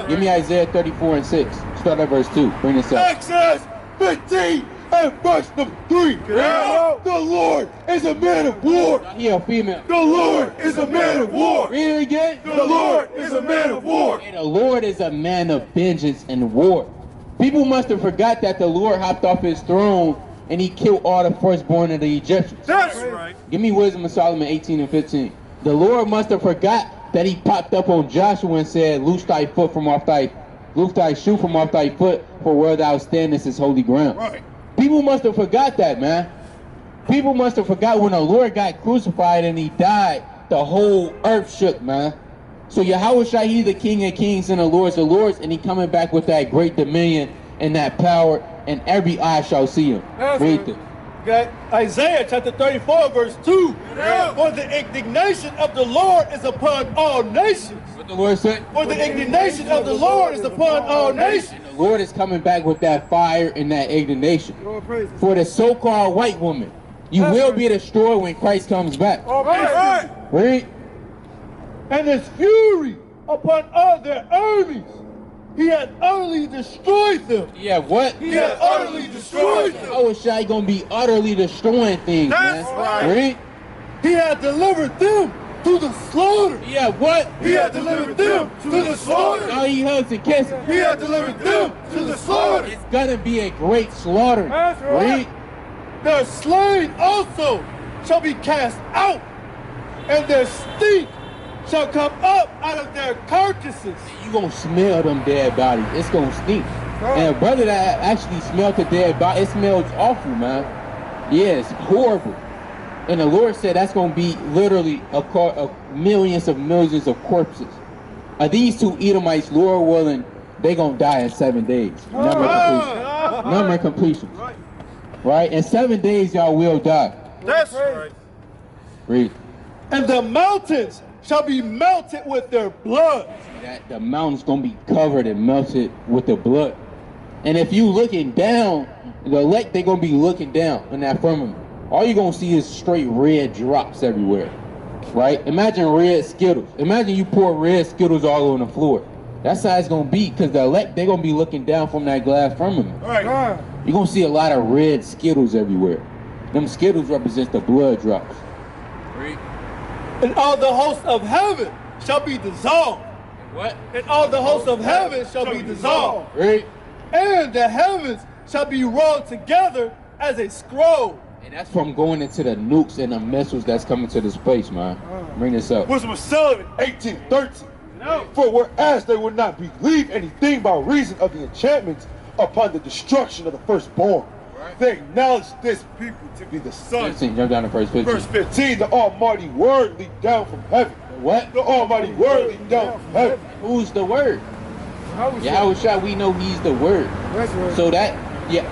Give me Isaiah 34 and 6. Start at verse 2. Bring this up. Exodus 15 and verse number 3. Yeah. The Lord is a man of war. He a female. The Lord is a man of war. Read it again. The Lord is a man of war. And the Lord is a man of vengeance and war. People must have forgot that the Lord hopped off his throne and he killed all the firstborn of the Egyptians. That's right. Give me Wisdom of Solomon 18 and 15. The Lord must have forgot that he popped up on Joshua and said, loose thy shoe from off thy foot, for where thou standest is holy ground. Right. People must have forgot that, man. People must have forgot when the Lord got crucified and he died, the whole earth shook, man. So Yahushua, he's the King of Kings and the Lords of Lords, and he coming back with that great dominion and that power, and every eye shall see him. Read it. Got Isaiah chapter 34, verse 2. Yeah. For the indignation of the Lord is upon all nations. What the Lord said? For the indignation of the Lord is upon all nations. The Lord is coming back with that fire and that indignation. For the so-called white woman, you will be destroyed when Christ comes back. Right. Read. And his fury upon all their armies. He hath utterly destroyed them. Yeah, what? He hath utterly destroyed them. Yahushua gonna be utterly destroying things, That's man. right. Read. He hath delivered them to the slaughter. Yeah, what? He hath delivered them to the slaughter. All he hugs and kisses. He hath delivered them to the slaughter. It's gonna be a great slaughter. That's right. Read. Their slain also shall be cast out, and their stink shall come up out of their carcasses. You gonna smell them dead bodies. It's gonna stink. And a brother that actually smelled the dead body, it smells awful, man. Yeah, it's horrible. And the Lord said that's gonna be literally millions of corpses. These two Edomites, Lord willing, they gonna die in 7 days. Number of completion. Right? In 7 days, y'all will die. That's right. Read. And the mountains shall be melted with their blood. That the mountain's gonna be covered and melted with the blood. And if you looking down, the elect, they gonna be looking down in that firmament. All you gonna see is straight red drops everywhere. Right? Imagine red Skittles. Imagine you pour red Skittles all on the floor. That's how it's gonna be, because the elect, they gonna be looking down from that glass firmament. Right. You're gonna see a lot of red Skittles everywhere. Them Skittles represent the blood drops. Read. And all the hosts of heaven shall be dissolved. What? And all the hosts of heaven shall be dissolved. Read. And the heavens shall be rolled together as a scroll. And that's from going into the nukes and the missiles that's coming to this place, man. Bring this up. Wisdom of Solomon 18:13. For whereas they would not believe anything by reason of the enchantments upon the destruction of the firstborn, they acknowledge this people to be the son. 15, jump down to verse 15. Verse 15, the Almighty Word leaped down from heaven. What? The Almighty Word leaped down from heaven. Who's the word? Yahushua, we know he's the word. So that, the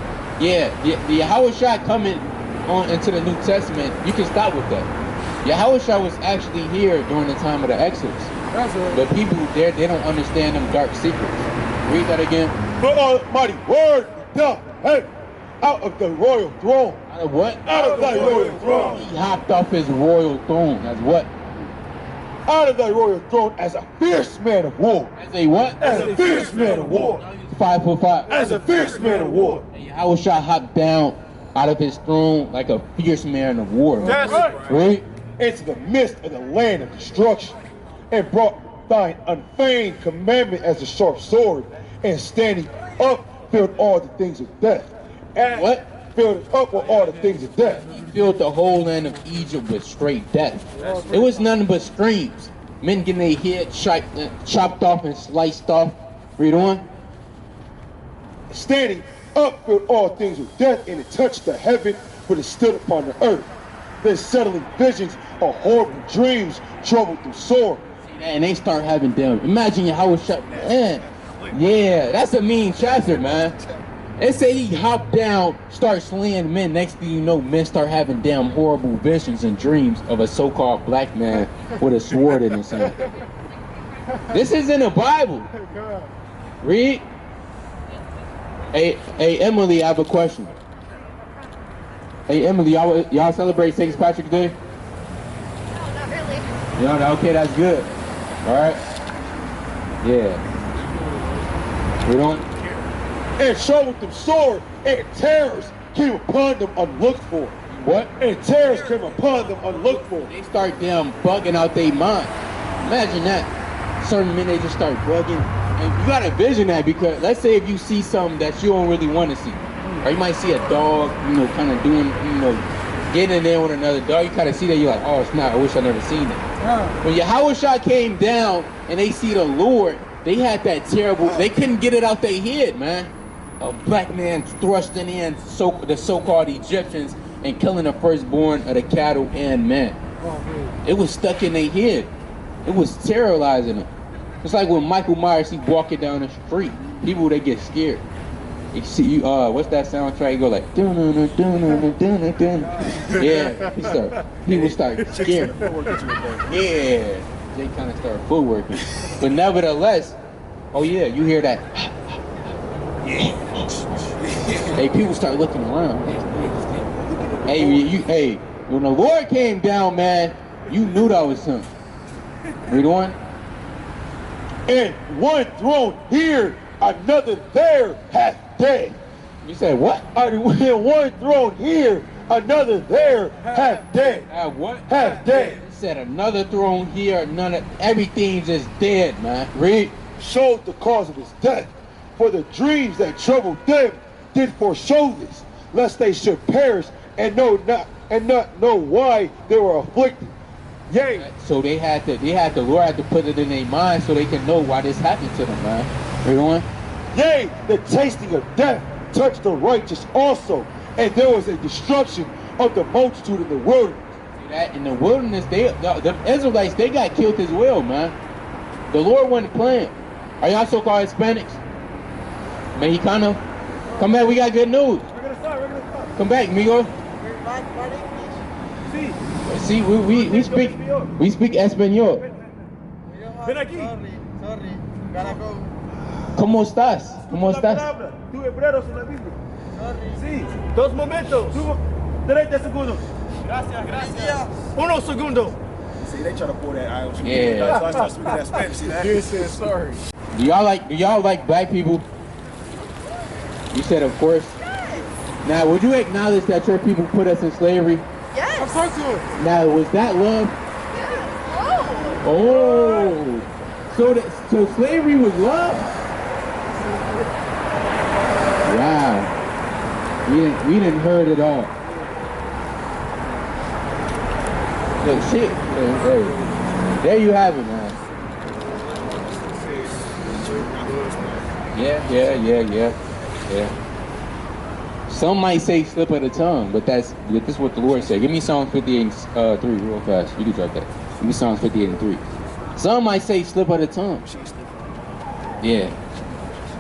Yahushua coming on into the New Testament, you can stop with that. Yahushua was actually here during the time of the Exodus. But people there, they don't understand them dark secrets. Read that again. The Almighty Word leaped down from heaven, out of the royal throne. Out of what? Out of thy royal throne. He hopped off his royal throne. That's what? Out of thy royal throne as a fierce man of war. As a what? As a fierce man of war. 5'5". As a fierce man of war. And Yahushua hopped down out of his throne like a fierce man of war. That's right. Right? Into the midst of the land of destruction, and brought thine unfeigned commandment as a sharp sword, and standing up filled all the things of death. And What? Filled it up with all the things of death. He filled the whole land of Egypt with straight death. It was nothing but screams. Men getting their head chopped off and sliced off. Read on. Standing up filled all things with death, and it touched the heaven, but it stood upon the earth. Then settling visions of horrible dreams troubled them sore. And they start having them. Imagine Yahushua. Man. Yeah, that's a mean chapter, man. They say he hopped down, start slaying men. Next thing you know, men start having damn horrible visions and dreams of a so-called black man with a sword in his hand. This is in the Bible. Read. Hey, Emily, I have a question. Hey, Emily, y'all celebrate St. Patrick's Day? No, not really. No, okay, that's good. All right. Yeah. We don't. And troubled them sore, and terrors came upon them unlooked for. What? And terrors came upon them unlooked for. They start damn bugging out their mind. Imagine that. Certain men, they just start bugging. And you gotta vision that, because let's say if you see something that you don't really want to see. Or you might see a dog, kind of doing, getting in there with another dog. You kind of see that, you're like, oh, it's not. I wish I never seen that. When Yahweh came down and they see the Lord, they had that terrible, they couldn't get it out their head, man. A black man thrusting in the so-called Egyptians and killing the firstborn of the cattle and men. It was stuck in their head. It was terrorizing them. It's like when Michael Myers, he walking down the street. People, they get scared. You see, what's that soundtrack? You go like, dun dun dun dun dun dun dun. Yeah, people start scared. Yeah, they kind of start footworking. But nevertheless, oh yeah, you hear that. Hey, people start looking around. Hey, when the Lord came down, man, you knew that was him. Read on. And one thrown here, another there, half dead. You said what? And one thrown here, another there, half dead. What? Half dead. He said another throne here, everything's just dead, man. Read. Showed the cause of his death. For the dreams that troubled them did foreshow this, lest they should perish and not know why they were afflicted. Yea. So the Lord had to put it in their mind so they can know why this happened to them, man. Read on. Yea, the tasting of death touched the righteous also, and there was a destruction of the multitude in the wilderness. See that? In the wilderness, the Israelites, they got killed as well, man. The Lord wasn't playing. Are y'all so-called Hispanics? Mexicano? Come back, we got good news. We're gonna start. Come back, amigo. See, we speak Espanol. Ven aquí. Sorry. Carajo. ¿Cómo estás? ¿Cómo La estás? palabra, tu hebreros en la Biblia. Sorry. Sí, 2 momentos. 30 segundos. Gracias. 1 segundo. See, they try to pull that Irish. Yeah. So I start speaking that Spanish. See that? He said sorry. Do y'all like black people? You said of course. Now, would you acknowledge that your people put us in slavery? Of course you would. Now, was that love? Oh. So slavery was love? Wow. We didn't heard it all. Look, shit. Hey, there you have it, man. Yeah. Some might say slip of the tongue, but this is what the Lord said. Give me Psalms 58 3 real fast. You can drop that. Give me Psalms 58 and 3. Some might say slip of the tongue. Yeah.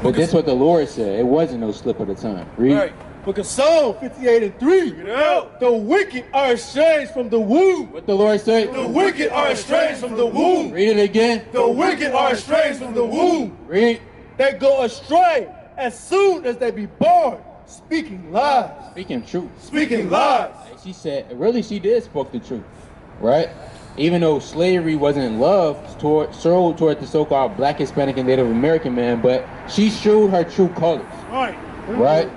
But this is what the Lord said. It wasn't no slip of the tongue. Read. Right. Because Psalm 58 and 3, the wicked are estranged from the womb. What the Lord said? The wicked are estranged from the womb. Read it again. The wicked are estranged from the womb. Read. They go astray as soon as they be born, speaking lies. Speaking truth. Speaking lies. She said, really, she did spoke the truth, right? Even though slavery wasn't love toward the so-called black, Hispanic, and Native American man, but she showed her true colors, right?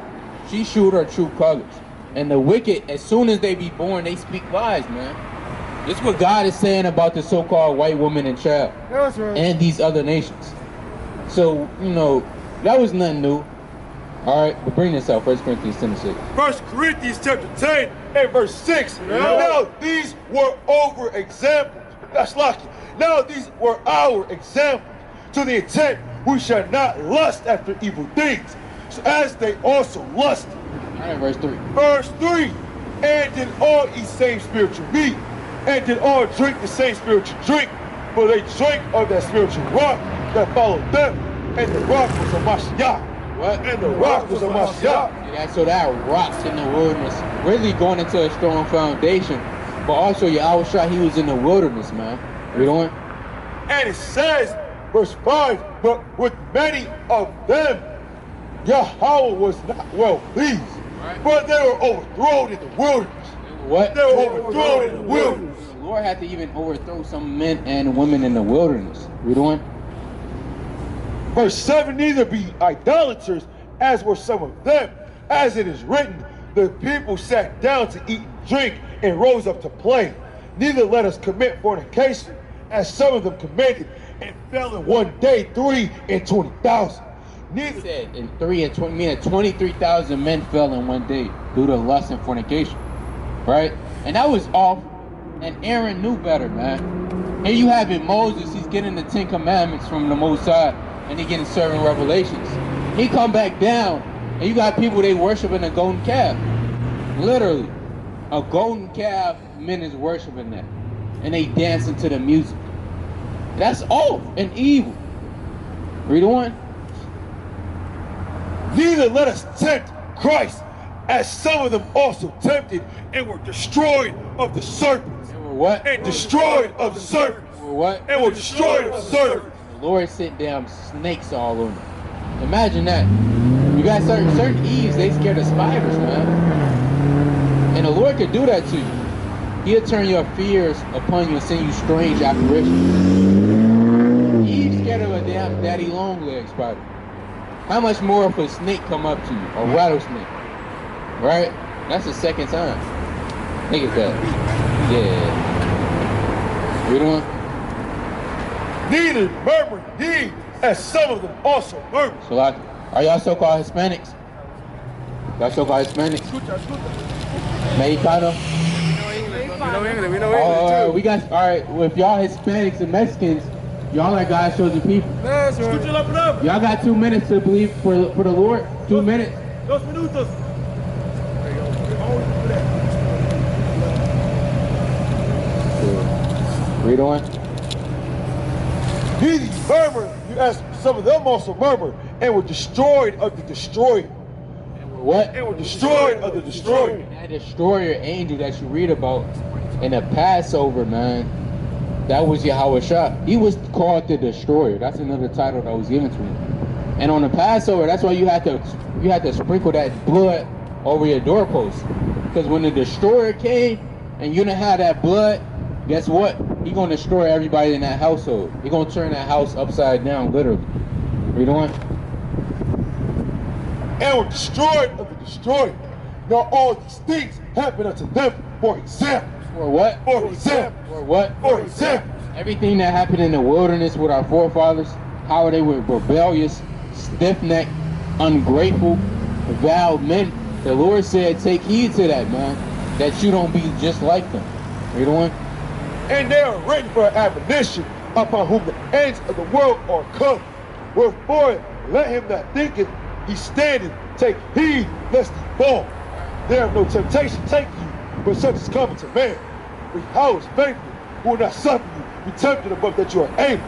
She showed her true colors. And the wicked, as soon as they be born, they speak lies, man. This is what God is saying about the so-called white woman and child That's right. and these other nations. So, that was nothing new. All right, but bring this out, 1 Corinthians 10 and 6. 1 Corinthians chapter 10 and verse 6. Now these were our examples. That's lucky. Now these were our examples, to the intent we shall not lust after evil things, so as they also lusted. All right, verse 3. Verse 3. And did all eat same spiritual meat, and did all drink the same spiritual drink, for they drank of that spiritual rock that followed them, and the rock was a Mashiach. What? And the rock was a Mashiach. Yeah, so that rocks in the wilderness, really going into a strong foundation. But also, Yahweh, he was in the wilderness, man. Read on. And it says, verse 5, but with many of them, Yahweh was not well pleased, but they were overthrown in the wilderness. What? They were overthrown in the wilderness. The Lord had to even overthrow some men and women in the wilderness. Read on. Verse 7, neither be idolaters, as were some of them. As it is written, the people sat down to eat and drink, and rose up to play. Neither let us commit fornication, as some of them committed, and fell in one day 3 and 20,000. He said in 3 and 20, meaning 23,000 men fell in one day due to lust and fornication. Right? And that was off, and Aaron knew better, man. Here you have it, Moses, he's getting the 10 Commandments from the Most High, and he getting certain revelations. He come back down, and you got people, they worshiping a golden calf. Literally. A golden calf, men is worshiping that. And they dancing to the music. That's off and evil. Read on. Neither let us tempt Christ, as some of them also tempted and were destroyed of the serpents. And were what? And destroyed of the serpents. And were what? And were destroyed of the serpents. The Lord sent down snakes all on them. Imagine that. You got certain Eves, they scared of spiders, man. And the Lord could do that to you. He'll turn your fears upon you and send you strange apparitions. Eve scared of a damn daddy long leg spider. How much more if a snake come up to you? A rattlesnake. Right? That's the second time. Think of that. Yeah. Read on. Neither murmur ye, as some of them also murmur. So like, are y'all so-called Hispanics? Y'all so-called Hispanics? Mexicano? We know English. We know All English right, too. we got, all right, well, if y'all Hispanics and Mexicans, y'all are God's chosen people. That's right. Y'all got 2 minutes to believe for the Lord. 2 minutes. 2 minutos. Read on. Neither ye murmur, you as some of them also murmur, and were destroyed of the destroyer. What? And were destroyed of the destroyer. That destroyer angel that you read about in the Passover, man, that was Yahweh Shah. He was called the destroyer. That's another title that was given to him. And on the Passover, that's why you had to sprinkle that blood over your doorpost. Because when the destroyer came and you didn't have that blood, guess what? He gonna destroy everybody in that household. He gonna turn that house upside down, literally. Read on. And were destroyed of the destroyer. Now all these things happen unto them for example. For what? For example. For what? For example. Everything that happened in the wilderness with our forefathers, how they were rebellious, stiff-necked, ungrateful, vile men. The Lord said, take heed to that, man, that you don't be just like them. Read on. And they are written for admonition, upon whom the ends of the world are come. Wherefore, let him that thinketh he standeth take heed lest he fall. There have no temptation take you, but such is coming to man. For Yahweh is faithful, who will not suffer you to be tempted above that you are able.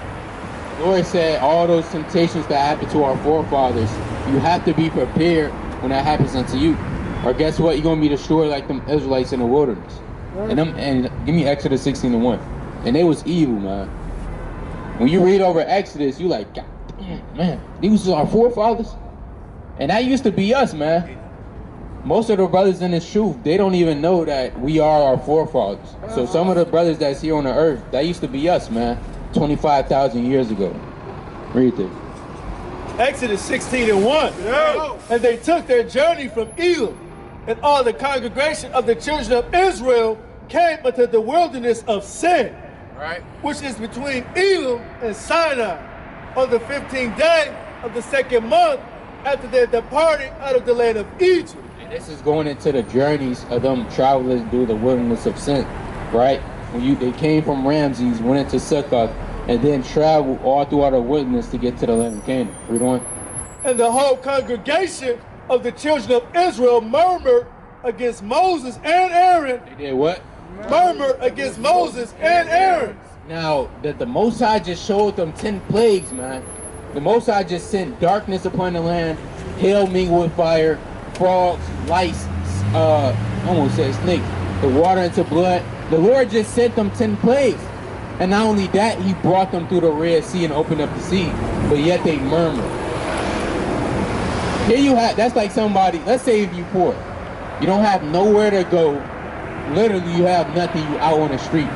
The Lord said all those temptations that happened to our forefathers, you have to be prepared when that happens unto you. Or guess what? You're going to be destroyed like them Israelites in the wilderness. And give me Exodus 16:1. And they was evil, man. When you read over Exodus, you like, God damn, man, these was our forefathers. And that used to be us, man. Most of the brothers in this truth, they don't even know that we are our forefathers. So some of the brothers that's here on the earth, that used to be us, man, 25,000 years ago. Read this. Exodus 16:1. Yeah. And they took their journey from Elim, and all the congregation of the children of Israel came unto the wilderness of Sin, Right. which is between Elim and Sinai, on the 15th day of the second month after they departed out of the land of Egypt. And this is going into the journeys of them traveling through the wilderness of Sin, right? When they came from Ramses, went into Succoth, and then traveled all throughout the wilderness to get to the land of Canaan. Read on. And the whole congregation of the children of Israel murmured against Moses and Aaron. They did what? Murmured against Moses and Aaron. Now, that the Most High just showed them 10 plagues, man. The Most High just sent darkness upon the land, hail mingled with fire, frogs, lice, I almost said snakes, the water into blood. The Lord just sent them 10 plagues. And not only that, he brought them through the Red Sea and opened up the sea, but yet they murmured. Here you have, that's like somebody, let's say if you poor, you don't have nowhere to go, literally you have nothing, you out on the street,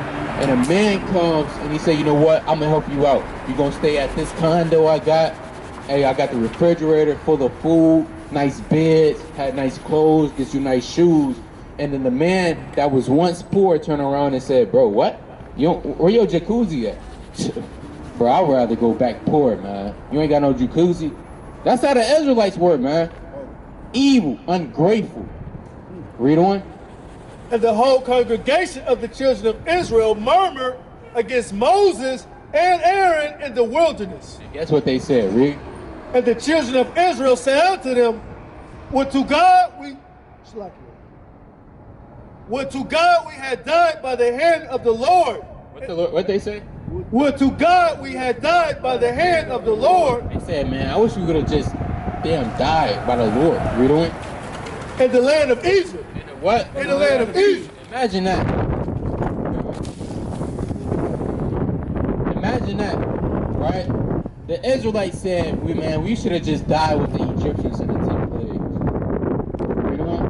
and a man comes and he say, you know what, I'm gonna help you out. You're gonna stay at this condo I got. Hey, I got the refrigerator full of food, nice beds, had nice clothes, gets you nice shoes. And then the man that was once poor turned around and said, bro, what? Where your jacuzzi at? Bro, I'd rather go back poor, man. You ain't got no jacuzzi. That's how the Israelites were, man. Evil, ungrateful. Read on. And the whole congregation of the children of Israel murmured against Moses and Aaron in the wilderness. Guess what they said, read. And the children of Israel said unto them, Would to God we had died by the hand of the Lord. What they say? Would to God we had died by the hand of the Lord. They said, man, I wish we would have just died by the Lord. Read on. In the land of Egypt. In the what? In the land of Egypt. Imagine that. Imagine that, right? The Israelites said, we should have just died with the Egyptians in the 10 plagues. Read on.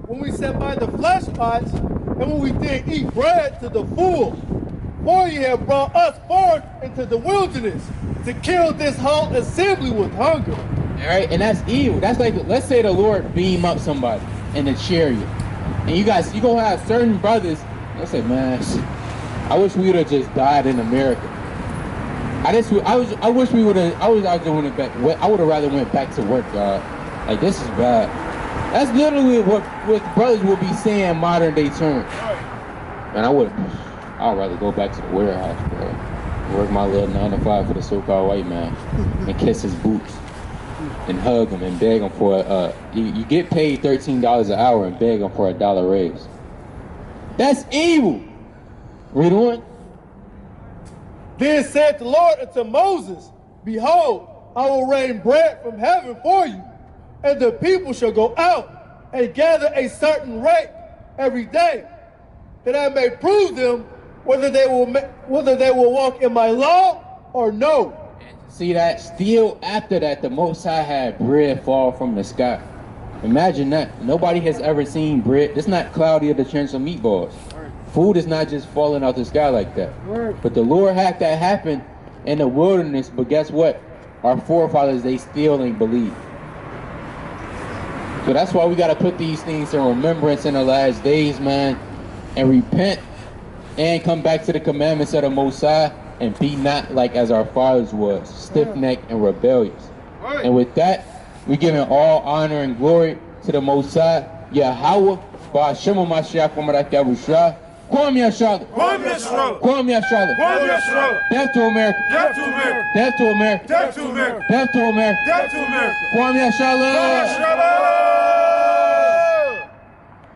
When we sat by the flesh pots, and when we did eat bread to the full, for ye have brought us forth into the wilderness to kill this whole assembly with hunger. All right, and that's evil. That's like, let's say the Lord beam up somebody in a chariot, and you gonna have certain brothers. They say, man, I wish we would have just died in America. I wish we would have. I would have rather went back to work, God. Like, this is bad. That's literally what brothers will be saying modern day terms. Man, I'd rather go back to the warehouse, bro. Work my little 9 to 5 for the so-called white man, and kiss his boots, and hug him and beg him for you get paid $13 an hour and beg him for a $1 raise. That's evil. Read on. Then said the Lord unto Moses, Behold, I will rain bread from heaven for you, and the people shall go out and gather a certain rate every day, that I may prove them whether they will walk in my law or no. See that? Still after that, the Most High had bread fall from the sky. Imagine that. Nobody has ever seen bread. It's not cloudy or the chance of meatballs. Food is not just falling out the sky like that. But the Lord had that happen in the wilderness. But guess what? Our forefathers, they still ain't believe. So that's why we got to put these things in remembrance in the last days, man. And repent and come back to the commandments of the Most High and be not like as our fathers was, stiff-necked and rebellious. And with that, we're giving all honor and glory to the Most High, Yahweh, Ba'ashem Mashiach Yahushua. Kwame Charlotte. Kwame Charlotte. Kwame Charlotte. Kwame Charlotte. Death to America. Death to America. Death to America. Death to America. Death to America. Death to America. Kwame Charlotte. Kwame Charlotte.